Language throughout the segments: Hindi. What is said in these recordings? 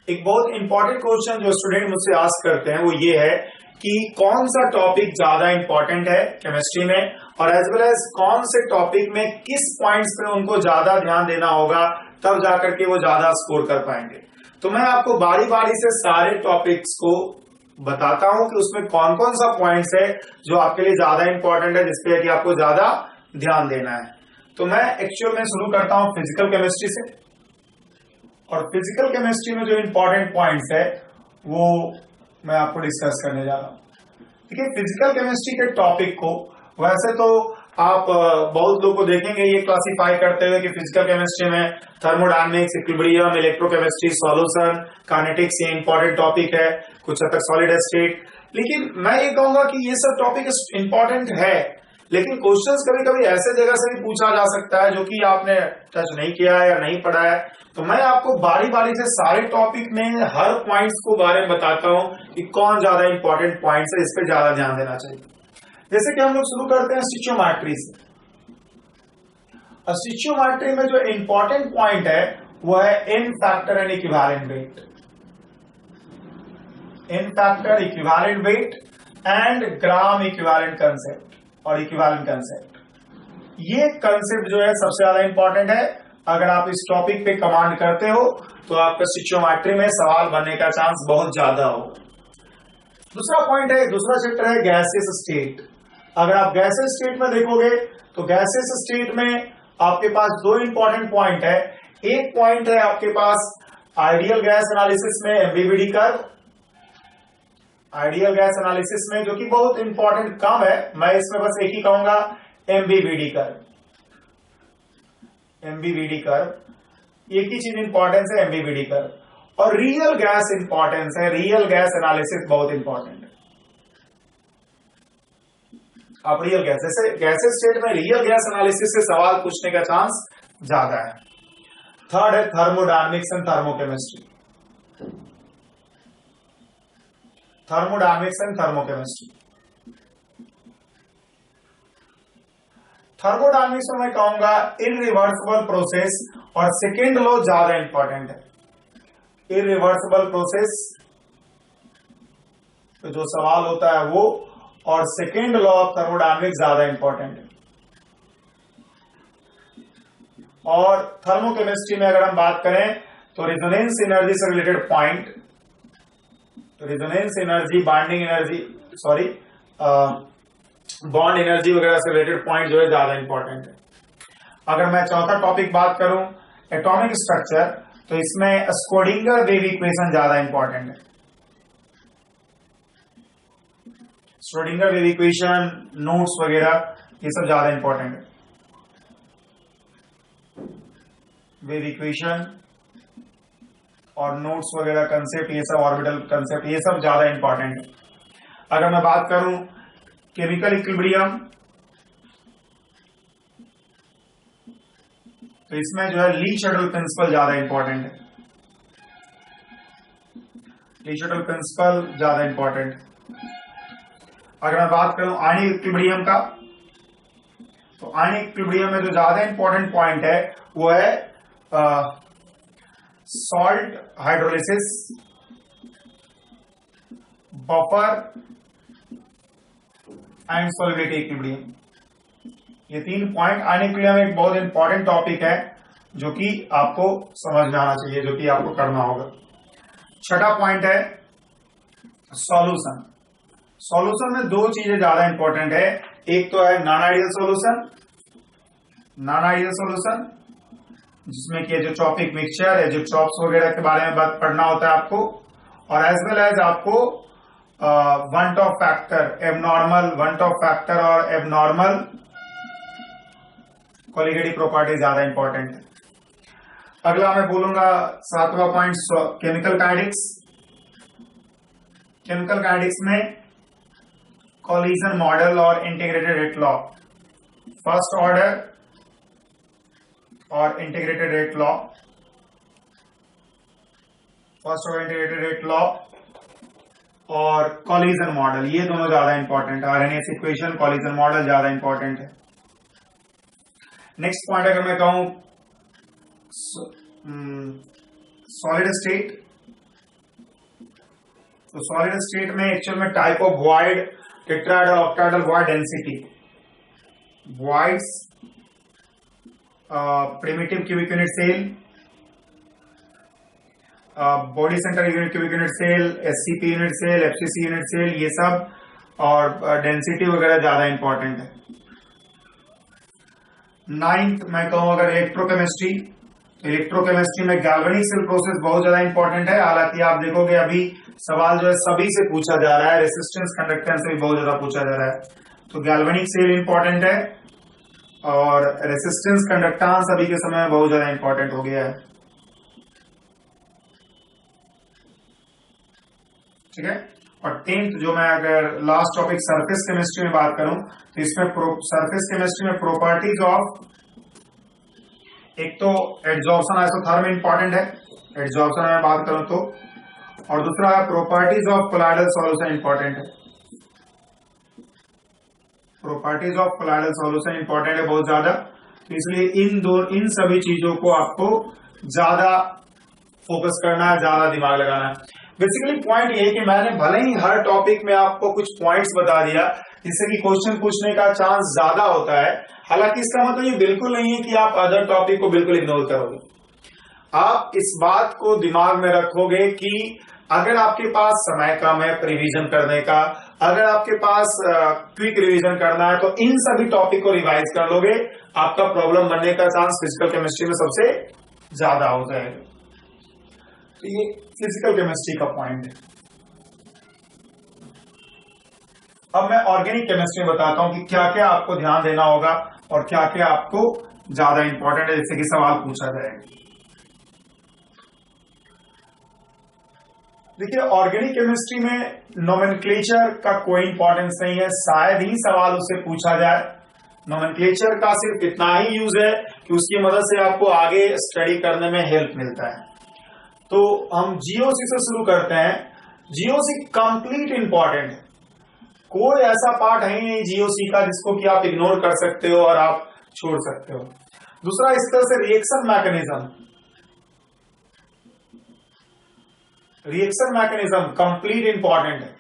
एक बहुत इंपॉर्टेंट क्वेश्चन जो स्टूडेंट मुझसे आस्क करते हैं वो ये है कि कौन सा टॉपिक ज्यादा इंपॉर्टेंट है केमिस्ट्री में, और एज वेल एज कौन से टॉपिक में किस पॉइंट्स पे उनको ज्यादा ध्यान देना होगा, तब जाकर के वो ज्यादा स्कोर कर पाएंगे। तो मैं आपको बारी बारी से सारे टॉपिक्स को बताता हूं कि उसमें कौन कौन सा पॉइंट्स है जो आपके लिए ज्यादा इंपॉर्टेंट है, जिसपे कि आपको ज्यादा ध्यान देना है। तो मैं एक्चुअल में शुरू करता हूं फिजिकल केमिस्ट्री से, और फिजिकल केमिस्ट्री में जो इंपॉर्टेंट पॉइंट्स है वो मैं आपको डिस्कस करने जा रहा हूं। देखिए, फिजिकल केमिस्ट्री के टॉपिक को वैसे तो आप बहुत लोग को देखेंगे ये क्लासिफाई करते हुए कि फिजिकल केमिस्ट्री में thermodynamics, equilibrium, electrochemistry, solution, kinetics ये इंपॉर्टेंट टॉपिक है, कुछ हद तक सॉलिड स्टेट। लेकिन मैं ये कहूंगा कि ये सब टॉपिक इंपॉर्टेंट है, लेकिन क्वेश्चंस कभी कभी ऐसे जगह से भी पूछा जा सकता है जो कि आपने टच नहीं किया है या नहीं पढ़ा है। तो मैं आपको बारी बारी से सारे टॉपिक में हर पॉइंट्स को बारे में बताता हूं कि कौन ज्यादा इंपॉर्टेंट पॉइंट्स है, इस पे ज्यादा ध्यान देना चाहिए। जैसे कि हम लोग शुरू करते हैं स्टिचियोमेट्री से। स्टिचियोमेट्री में जो इंपॉर्टेंट पॉइंट है वो है n factor and equivalent weight. N factor, equivalent weight and gram equivalent concept और इक्विवेलेंट कंसेप्ट, ये कंसेप्ट जो है सबसे ज्यादा इंपॉर्टेंट है। अगर आप इस टॉपिक पे कमांड करते हो तो आपका स्टिचियोमेट्री में सवाल बनने का चांस बहुत ज्यादा हो। दूसरा पॉइंट है, दूसरा चैप्टर है गैसियस स्टेट। अगर आप गैसियस स्टेट में देखोगे तो गैसियस स्टेट में आपके पास दो इंपॉर्टेंट पॉइंट है। एक पॉइंट है आपके पास आइडियल गैस एनालिसिस में एमबीवीडी कर्व, आइडियल गैस एनालिसिस में, जो कि बहुत इंपॉर्टेंट कम है, मैं इसमें बस एक ही कहूंगा, एमबीवीडी कर्व। एमबीवीडी कर्व एक ही चीज इंपॉर्टेंस है, एमबीवीडी कर्व। और रियल गैस इंपॉर्टेंस है, रियल गैस एनालिसिस बहुत इंपॉर्टेंट है। आप रियल गैस, जैसे गैसेस स्टेट में रियल गैस एनालिसिस से सवाल पूछने का चांस ज्यादा है। थर्ड है thermodynamics and thermochemistry. Thermodynamics and thermochemistry. Thermodynamics में मैं कहूंगा इरिवर्सिबल प्रोसेस और सेकेंड लॉ ज्यादा इंपॉर्टेंट है। इरिवर्सिबल प्रोसेस तो जो सवाल होता है वो, और सेकेंड लॉ ऑफ थर्मोडायनेमिक्स ज्यादा इंपॉर्टेंट है। और थर्मोकेमिस्ट्री में अगर हम बात करें तो रेजोनेंस एनर्जी से related point, resonance energy, binding energy, sorry bond energy वगैरह से रिलेटेड पॉइंट जो है ज्यादा इंपॉर्टेंट है। अगर मैं चौथा टॉपिक बात करूं एटॉमिक स्ट्रक्चर, तो इसमें स्क्रोडिंगर वेव इक्वेशन ज्यादा इंपॉर्टेंट है। स्क्रोडिंगर वेव इक्वेशन, नोट्स वगैरह ये सब ज्यादा इंपॉर्टेंट है। वेव इक्वेशन और नोट्स वगैरह कंसेप्ट, ये सब ऑर्बिटल कंसेप्ट, ये सब ज्यादा इंपॉर्टेंट है। अगर मैं बात करूं केमिकल इक्विलिब्रियम, तो इसमें जो है ली शटल प्रिंसिपल ज्यादा इंपॉर्टेंट है। ली शटल प्रिंसिपल ज्यादा इंपॉर्टेंट है। अगर मैं बात करूं आयनिक इक्विलिब्रियम का, तो आयनिक इक्विलिब्रियम में जो ज्यादा इंपॉर्टेंट पॉइंट है वो है salt hydrolysis, buffer and solubility equilibrium. ये तीन पॉइंट आयनिक इक्विलिब्रियम में एक बहुत इंपॉर्टेंट टॉपिक है जो कि आपको समझ में आना चाहिए, जो कि आपको करना होगा। छठा पॉइंट है सॉल्यूशन। सॉल्यूशन में दो चीजें ज्यादा इंपॉर्टेंट है। एक तो है non ideal solution, non ideal solution जिसमें कि जो टॉपिक मिक्सचर है, जो चॉप्स वगैरह के बारे में बात पढ़ना होता है आपको, और एज वेल एज आपको van't Hoff factor, abnormal van't Hoff factor और एबनॉर्मल कोलिगेटिव प्रॉपर्टी ज्यादा इंपॉर्टेंट है। अगला मैं बोलूंगा सातवां point chemical kinetics. Chemical kinetics में कोलिजन मॉडल और integrated rate law, first order और integrated rate law, first order integrated rate law और कोलिजन मॉडल, ये दोनों ज्यादा इंपॉर्टेंट है। आरएनएस इक्वेशन, कोलिजन मॉडल ज्यादा इंपॉर्टेंट है। नेक्स्ट पॉइंट अगर मैं कहूं सॉलिड स्टेट, तो सॉलिड स्टेट में एक्चुअल में type of void, tetrahedral, octahedral void density, voids, primitive cubic unit cell, body center cubic unit cell, SCP unit cell, FCC unit cell, ये सब, और डेंसिटी वगैरह ज्यादा इंपॉर्टेंट है। 9th मैं कहूं अगर इलेक्ट्रोकेमिस्ट्री, इलेक्ट्रोकेमिस्ट्री में गैल्वेनिक सेल प्रोसेस बहुत ज्यादा इंपॉर्टेंट है। हालांकि आप देखोगे अभी सवाल जो है सभी से पूछा जा रहा है, रेसिस्टेंस कंडक्टेंस से भी बहुत ज्यादा पूछा जा रहा है। तो गैल्वेनिक सेल इंपॉर्टेंट है और रेसिस्टेंस कंडक्टेंस अभी के समय में बहुत ज्यादा इंपॉर्टेंट हो गया है। ठीक है। और 10th जो मैं अगर लास्ट टॉपिक सरफेस केमिस्ट्री में बात करूं तो इसमें सरफेस केमिस्ट्री में प्रॉपर्टीज ऑफ, एक तो एड्जॉर्प्शन आइसोथर्म इंपॉर्टेंट है, एड्जॉर्प्शन में बात करूं तो, और दूसरा है properties of colloidal solution important है। Properties of colloidal solution important है बहुत ज्यादा, तो इसलिए इन सभी चीजों को आपको ज्यादा फोकस करना है, ज्यादा दिमाग लगाना है। बेसिकली पॉइंट ये कि मैंने भले ही हर टॉपिक में आपको कुछ पॉइंट्स बता दिया जिससे कि क्वेश्चन पूछने का चांस ज्यादा होता है। हालांकि इसका मतलब ये बिल्कुल नहीं है कि आप अदर टॉपिक को बिल्कुल इग्नोर करोगे। आप इस बात को दिमाग में रखोगे कि अगर आपके पास समय कम है रिवीजन करने का, अगर आपके पास क्विक रिवीजन करना है, तो इन सभी टॉपिक को रिवाइज कर लोगे, आपका प्रॉब्लम बनने का चांस फिजिकल केमिस्ट्री में सबसे ज्यादा हो जाएगा। तो ये फिजिकल केमिस्ट्री का पॉइंट है। अब मैं ऑर्गेनिक केमिस्ट्री में बताता हूं कि क्या क्या आपको ध्यान देना होगा और क्या क्या आपको ज्यादा इंपॉर्टेंट है, जैसे कि सवाल पूछा जाएगा। देखिए, ऑर्गेनिक केमिस्ट्री में नोमेनक्लेचर का कोई इंपॉर्टेंस नहीं है, शायद ही सवाल उससे पूछा जाए। नोमेनक्लेचर का सिर्फ इतना ही यूज है कि उसकी मदद से आपको आगे स्टडी करने में हेल्प मिलता है। तो हम जीओसी से शुरू करते हैं। जीओसी कंप्लीट इंपॉर्टेंट है, कोई ऐसा पार्ट है ही नहीं जीओसी का जिसको कि आप इग्नोर कर सकते हो और आप छोड़ सकते हो। दूसरा, इस तरह से reaction mechanism, reaction mechanism complete important है।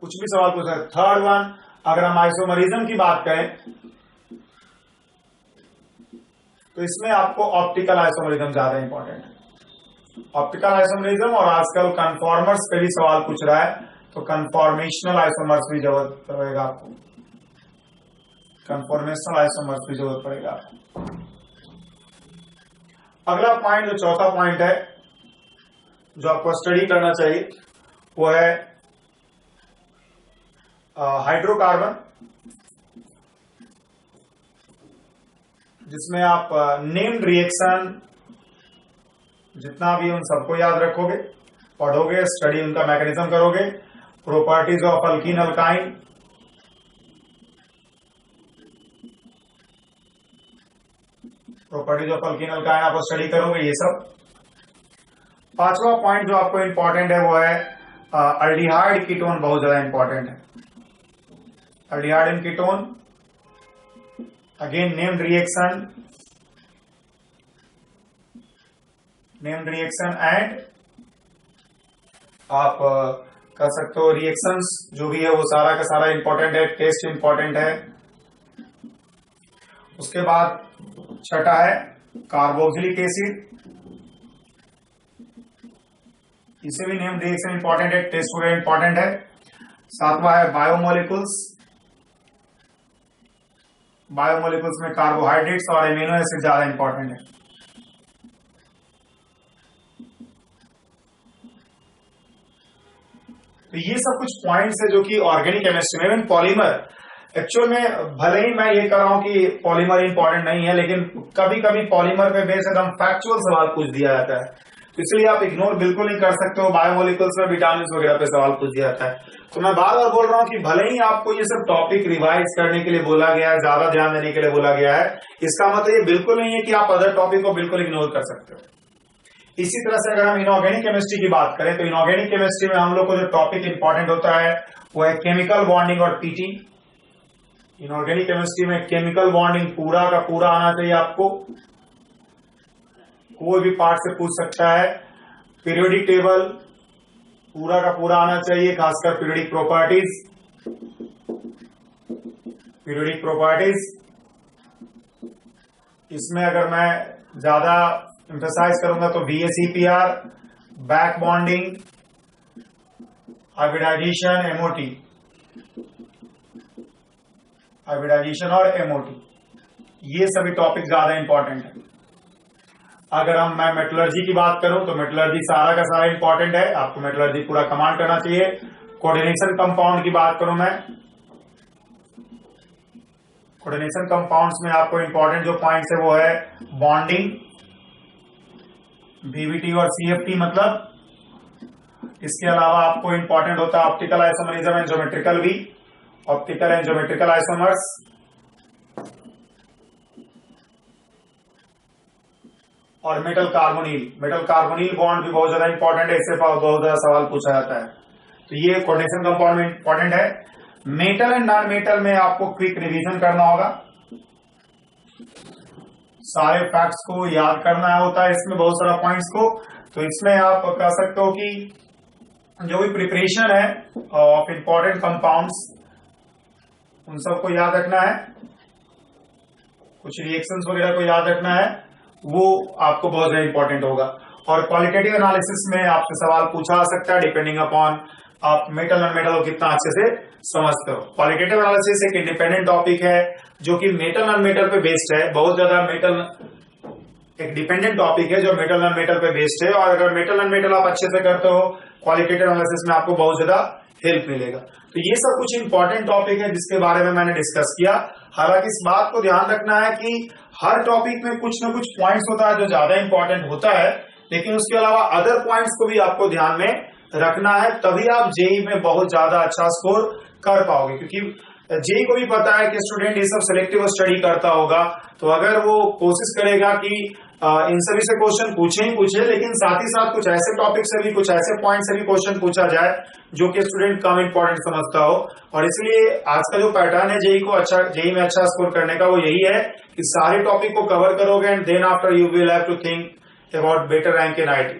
कुछ भी सवाल पूछ सकते। थर्ड वन, अगर हम आइसोमरिज्म की बात करें तो इसमें आपको ऑप्टिकल आइसोमरिज्म ज्यादा इंपॉर्टेंट है। ऑप्टिकल आइसोमरिज्म, और आजकल कन्फॉर्मर्स पे भी सवाल पूछ रहा है, तो कन्फॉर्मेशनल आइसोमर्स भी जरूरत पड़ेगा आपको, कन्फॉर्मेशनल आइसोमर्स भी जरूरत पड़ेगा आपको। अगला पॉइंट, जो चौथा पॉइंट है जो आपको स्टडी करना चाहिए, वो है हाइड्रोकार्बन, जिसमें आप नेम्ड रिएक्शन जितना भी उन सबको याद रखोगे, पढ़ोगे, स्टडी उनका मैकेनिज्म करोगे। Properties of alkyne alkyne, properties of alkyne alkyne आप स्टडी करोगे, ये सब। पांचवा पॉइंट जो आपको इंपॉर्टेंट है वो है अल्डिहाइड कीटोन, बहुत ज्यादा इंपॉर्टेंट है। Aldehyde and ketone, again named reaction, named reaction and आप कर सकते हो रिएक्शंस जो भी है वो सारा का सारा इंपॉर्टेंट है। टेस्ट इंपॉर्टेंट है। उसके बाद छठा है कार्बोक्सिलिक एसिड, इसे भी नेम्ड रिएक्शन इंपॉर्टेंट है, टेस्ट वगैरह इंपॉर्टेंट है। सातवां है बायोमोलिकुल्स, बायोमोलिकुल्स में कार्बोहाइड्रेट्स और एमिनो एसिड ज्यादा इंपॉर्टेंट है। तो ये सब कुछ पॉइंट्स है जो कि ऑर्गेनिक केमिस्ट्री में, पॉलीमर, एक्चुअल में भले ही मैं ये कर रहा हूं कि पॉलीमर इंपॉर्टेंट नहीं है, लेकिन कभी कभी पॉलीमर पे बेस एकदम फैक्चुअल सवाल पूछ दिया जाता है, तो इसलिए आप इग्नोर बिल्कुल नहीं कर सकते हो। बायोमोलिकुल्स में विटामिन वगैरह पे सवाल पूछ दिया जाता है। तो मैं बार बार बोल रहा हूं कि भले ही आपको ये सब टॉपिक रिवाइज करने के लिए बोला गया है, ज्यादा ध्यान देने के लिए बोला गया है, इसका मतलब ये बिल्कुल नहीं है कि आप अदर टॉपिक को बिल्कुल इग्नोर कर सकते हो। इसी तरह से अगर हम इनऑर्गेनिक केमिस्ट्री की बात करें तो इनऑर्गेनिक केमिस्ट्री में हम लोग को जो टॉपिक इंपॉर्टेंट होता है वो है केमिकल बॉन्डिंग और पीटी। इनऑर्गेनिक केमिस्ट्री में केमिकल बॉन्डिंग पूरा का पूरा आना चाहिए आपको, कोई भी पार्ट से पूछ सकता है। पीरियोडिक टेबल पूरा का पूरा आना चाहिए, खासकर पीरियोडिक प्रॉपर्टीज। पीरियोडिक प्रॉपर्टीज इसमें अगर मैं ज्यादा एम्फेसाइज करूंगा तो VACPR, back bonding, hybridization, MOT, hybridization और एमओटी, ये सभी टॉपिक ज्यादा इंपॉर्टेंट है। अगर मैं मेटलर्जी की बात करूं तो मेटलर्जी सारा का सारा इंपॉर्टेंट है, आपको मेटलर्जी पूरा कमांड करना चाहिए। कोऑर्डिनेशन कंपाउंड की बात करूं मैं, कोऑर्डिनेशन कंपाउंड्स में आपको इंपॉर्टेंट जो पॉइंट्स है वो है बॉन्डिंग, VBT और CFT मतलब। इसके अलावा आपको इंपॉर्टेंट होता है ऑप्टिकल आइसोमरिज्म एंड ज्योमेट्रिकल भी, ऑप्टिकल एंड ज्योमेट्रिकल आइसोमर्स, और metal carbonyl. Metal carbonyl bond भी बहुत ज्यादा इंपॉर्टेंट है, इससे बहुत ज्यादा सवाल पूछा जाता है। तो ये कोऑर्डिनेशन कंपाउंड में इंपॉर्टेंट है। मेटल एंड नॉन मेटल में आपको क्विक रिवीजन करना होगा, सारे फैक्ट्स को याद करना होता है इसमें, बहुत सारा पॉइंट्स को। तो इसमें आप कह सकते हो कि जो भी प्रिपरेशन है ऑफ इंपॉर्टेंट कंपाउंड्स उन सबको याद रखना है, कुछ रिएक्शंस वगैरह को याद रखना है, वो आपको बहुत ज्यादा इंपॉर्टेंट होगा। और क्वालिटेटिव एनालिसिस में आपसे सवाल पूछा जा सकता है डिपेंडिंग अपॉन आप मेटल नॉन मेटल को कितना अच्छे से समझते हो। क्वालिटेटिव एनालिसिस एक इंडिपेंडेंट टॉपिक है जो कि मेटल नॉन मेटल पे बेस्ड है, बहुत ज्यादा मेटल एक डिपेंडेंट टॉपिक है जो मेटल नॉन मेटल पे बेस्ड है। और अगर मेटल नॉन मेटल आप अच्छे से करते हो क्वालिटेटिव एनालिसिस में आपको बहुत ज्यादा हेल्प मिलेगा। तो ये सब कुछ इंपॉर्टेंट टॉपिक है जिसके बारे में मैंने डिस्कस किया। हालांकि इस बात को ध्यान रखना है कि हर टॉपिक में कुछ न कुछ पॉइंट्स होता है जो ज्यादा इंपॉर्टेंट होता है, लेकिन उसके अलावा अदर पॉइंट्स को भी आपको ध्यान में रखना है, तभी आप जेई में बहुत ज्यादा अच्छा स्कोर कर पाओगे। क्योंकि जेई को भी पता है कि स्टूडेंट ये सब सिलेक्टिव स्टडी करता होगा, तो अगर वो कोशिश करेगा कि इन सभी से क्वेश्चन पूछे ही पूछे, लेकिन साथ ही साथ कुछ ऐसे टॉपिक से भी, कुछ ऐसे पॉइंट से भी क्वेश्चन पूछा जाए जो कि स्टूडेंट कम इंपॉर्टेंट समझता हो। और इसलिए आज का जो पैटर्न है जेई को अच्छा, जेई में अच्छा स्कोर करने का, वो यही है कि सारे टॉपिक को कवर करोगे and then after you will have to think about better rank in IIT।